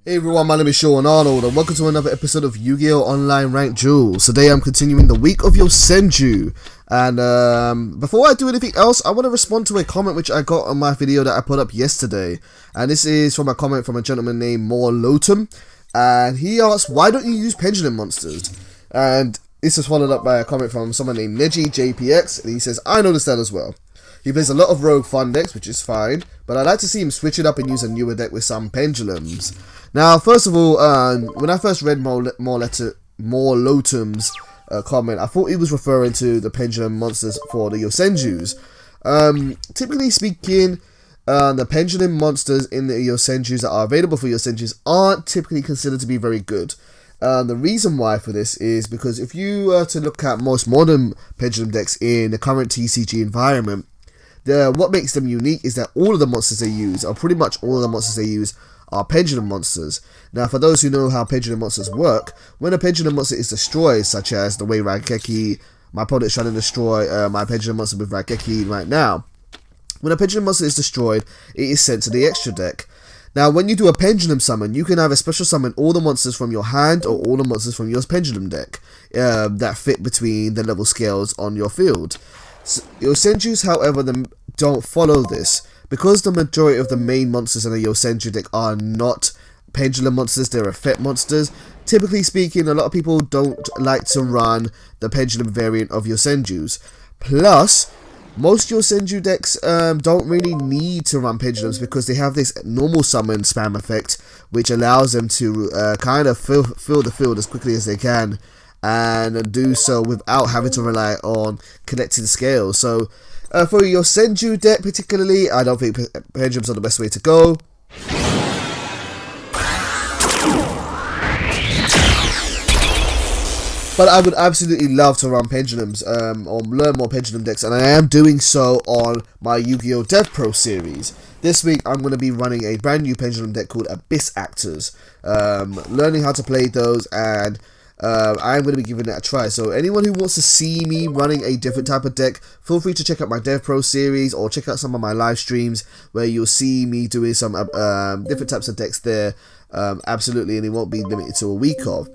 Hey everyone, my name is Sean Arnold and welcome to another episode of Yu-Gi-Oh! Online Ranked Duels. Today I'm continuing the week of Yosenju, and before I do anything else, I want to respond to a comment which I got on my video that I put up yesterday. And this is from a comment from a gentleman named More Lotum, and he asked, why don't you use pendulum monsters? And this is followed up by a comment from someone named Neji JPX, and he says, I noticed that as well. He plays a lot of rogue fun decks, which is fine, but I'd like to see him switch it up and use a newer deck with some pendulums. Now, first of all, when I first read More Lotum's comment, I thought he was referring to the pendulum monsters for the Yosenjus. Typically speaking, the pendulum monsters in the Yosenjus that are available for Yosenjus aren't typically considered to be very good. The reason why for this is because if you were to look at most modern pendulum decks in the current TCG environment, what makes them unique is that all of the monsters they use, or pretty much all of the monsters they use, are pendulum monsters. Now, for those who know how pendulum monsters work, when a pendulum monster is destroyed, such as the way Raigeki, my opponent's trying to destroy my pendulum monster with Raigeki right now, when a pendulum monster is destroyed, it is sent to the extra deck. Now, when you do a pendulum summon, you can either special summon all the monsters from your hand or all the monsters from your pendulum deck that fit between the level scales on your field. Yosenjus, however, don't follow this. Because the majority of the main monsters in a Yosenju deck are not pendulum monsters, they're effect monsters. Typically speaking, a lot of people don't like to run the pendulum variant of Yosenjus. Plus, most Yosenju decks don't really need to run pendulums because they have this normal summon spam effect, which allows them to kind of fill the field as quickly as they can, and do so without having to rely on connecting scales. So for your Yosenju deck particularly, I don't think pendulums are the best way to go. But I would absolutely love to run pendulums or learn more pendulum decks, and I am doing so on my Yu-Gi-Oh! Dev Pro series. This week I'm going to be running a brand new pendulum deck called Abyss Actors, learning how to play those, and I'm going to be giving that a try. So anyone who wants to see me running a different type of deck, feel free to check out my Dev Pro series or check out some of my live streams where you'll see me doing some different types of decks there. Absolutely, and it won't be limited to a week of.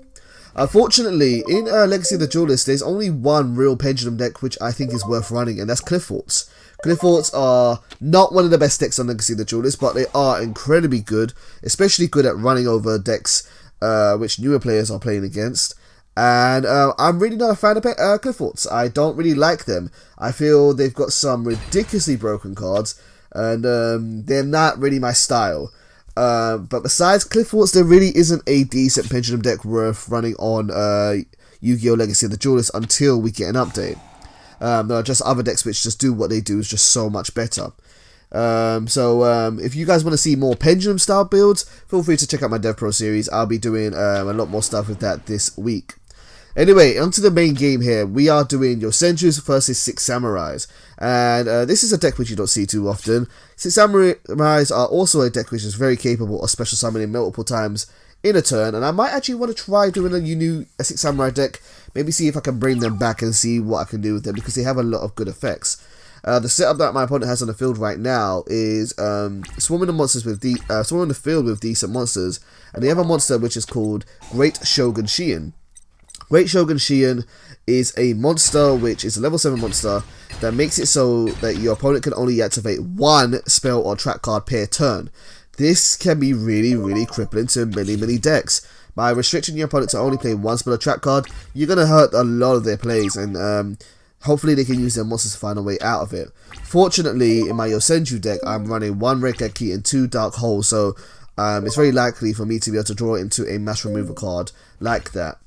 Unfortunately, in Legacy of the Duelist, there's only one real pendulum deck which I think is worth running, and that's Clifford's. Clifford's are not one of the best decks on Legacy of the Duelist, but they are incredibly good, especially good at running over decks which newer players are playing against. And I'm really not a fan of Clifford's. I don't really like them. I feel they've got some ridiculously broken cards, and they're not really my style. But besides Clifford's, there really isn't a decent pendulum deck worth running on Yu-Gi-Oh! Legacy of the Duelist until we get an update. There are just other decks which just do what they do is just so much better. If you guys want to see more pendulum style builds, feel free to check out my Dev Pro series. I'll be doing a lot more stuff with that this week. Anyway, onto the main game here. We are doing Yosenjus versus Six Samurais, and this is a deck which you don't see too often. Six Samurais are also a deck which is very capable of special summoning multiple times in a turn, and I might actually want to try doing a new Six Samurai deck, maybe see if I can bring them back and see what I can do with them, because they have a lot of good effects. The setup that my opponent has on the field right now is swarming the field with decent monsters, and they have a monster which is called Great Shogun Shion. Great Shogun Shion is a monster which is a level 7 monster that makes it so that your opponent can only activate one spell or track card per turn. This can be really crippling to many decks. By restricting your opponent to only play one spell or track card, you're going to hurt a lot of their plays, and hopefully they can use their monsters to find a way out of it. Fortunately, in my Yosenju deck, I'm running one Raigeki and two Dark Holes, so it's very likely for me to be able to draw it into a mass removal card like that.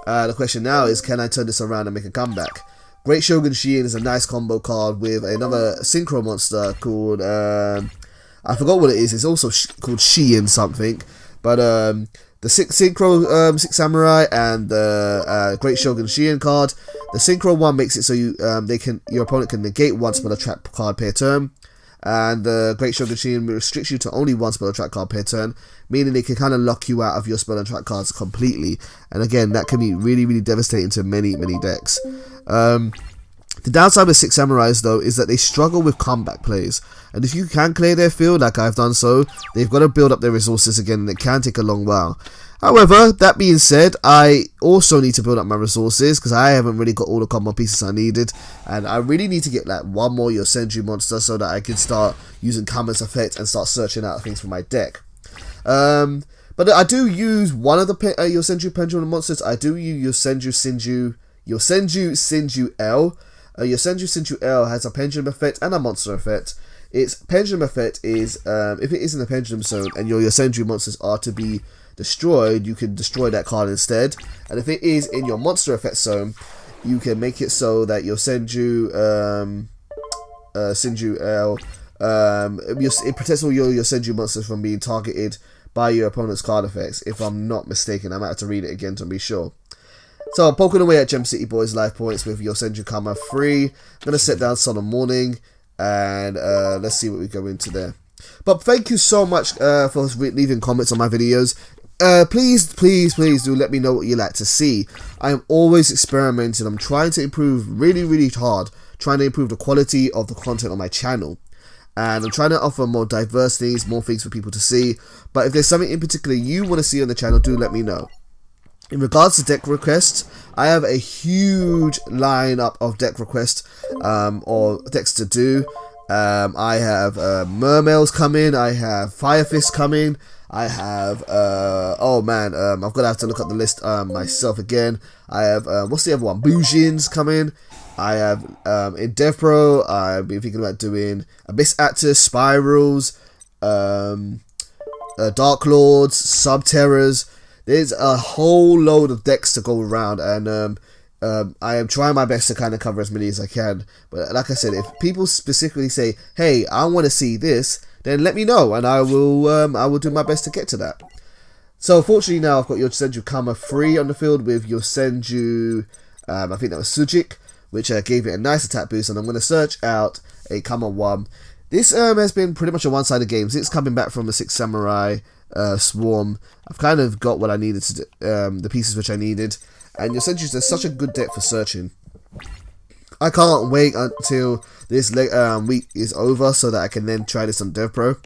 The question now is, can I turn this around and make a comeback? Great Shogun Shion is a nice combo card with another synchro monster called, I forgot what it is, it's also called Shion something, but the synchro Six Samurai and the Great Shogun Shion card, the synchro one makes it so your opponent can negate one spell or trap card per turn, and the Great Shogun Shion restricts you to only one spell or track card per turn, meaning it can kind of lock you out of your spell and track cards completely, and again, that can be really devastating to many decks. The downside with 6 Samurais though is that they struggle with comeback plays, and if you can clear their field like I've done so, they've got to build up their resources again, and it can take a long while. However, that being said, I also need to build up my resources because I haven't really got all the combo pieces I needed, and I really need to get like one more Yosenju monster so that I can start using Kama's effect and start searching out things for my deck. But I do use one of the Yosenju pendulum monsters. I do use Yosenju Sinju L. Yosenju Sinju L has a pendulum effect and a monster effect. Its pendulum effect is if it is in the pendulum zone and your Yosenju monsters are to be destroyed, you can destroy that card instead. And if it is in your monster effect zone, you can make it so that Yosenju Sinju L it protects all your Yosenju monsters from being targeted by your opponent's card effects. If I'm not mistaken, I might have to read it again to be sure. So I'm poking away at Gem City Boys life points with Yosenju Kama 3. I'm going to set down Sun and Morning, and let's see what we go into there. But thank you so much for leaving comments on my videos. Please do let me know what you like to see. I am always experimenting. I'm trying to improve really hard, trying to improve the quality of the content on my channel. And I'm trying to offer more diverse things, more things for people to see. But if there's something in particular you want to see on the channel, do let me know. In regards to deck requests, I have a huge lineup of deck requests or decks to do. I have Mermails coming, I have Fire Fist coming, I have oh man, I'm gonna have to look up the list myself again. I have what's the other one? Bujins coming. I have in Dev Pro, I've been thinking about doing Abyss Actors, Spirals, Dark Lords, Subterrors. There's a whole load of decks to go around, and I am trying my best to kind of cover as many as I can. But like I said, if people specifically say, "Hey, I want to see this," then let me know, and I will do my best to get to that. So fortunately now I've got Yosenju Kama 3 on the field with Yosenju, I think that was Sujik, which gave it a nice attack boost, and I'm going to search out a Kama 1. This has been pretty much a one-sided game. Since coming back from the 6 Samurai Swarm, I've kind of got what I needed to do, the pieces which I needed, and Yosenju is such a good deck for searching. I can't wait until this week is over so that I can then try this on Dev Pro.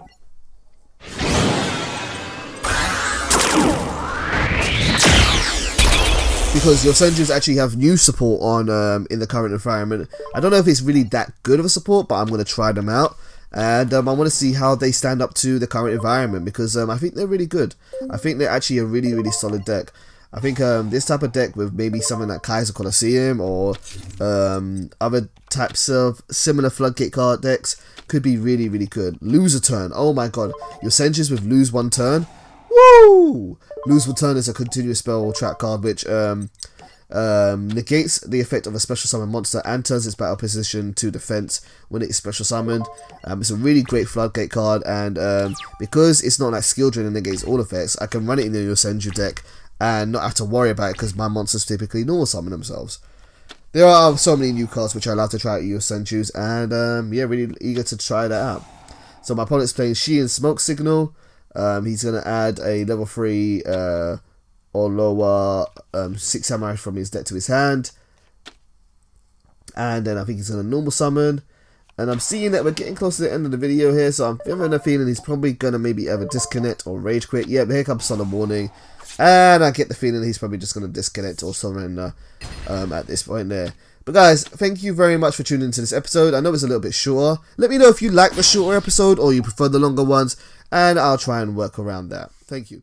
Because Yosenjus actually have new support on in the current environment. I don't know if it's really that good of a support, but I'm going to try them out. And I want to see how they stand up to the current environment, because I think they're really good. I think they're actually a really solid deck. I think this type of deck with maybe something like Kaiser Colosseum or other types of similar floodgate card decks could be really good. Lose a turn. Oh my god. Yosenjus with lose one turn. Woo! Lose one turn is a continuous spell or trap card which negates the effect of a special summon monster and turns its battle position to defense when it is special summoned. It's a really great floodgate card, and because it's not like skill drain and negates all effects, I can run it in the Yosenju deck and not have to worry about it because my monsters typically normal summon themselves. There are so many new cards which I love to try out Yosenjus, and yeah, really eager to try that out. So my opponent's playing Shi and Smoke Signal. He's going to add a level 3 or lower 6 Samurai from his deck to his hand. And then I think he's going to normal summon. And I'm seeing that we're getting close to the end of the video here, so I'm having a feeling he's probably going to maybe either disconnect or rage quit. Yeah, but here comes Sun and Morning. And I get the feeling he's probably just going to disconnect or surrender at this point there. But guys, thank you very much for tuning into this episode. I know it's a little bit shorter. Let me know if you like the shorter episode or you prefer the longer ones, and I'll try and work around that. Thank you.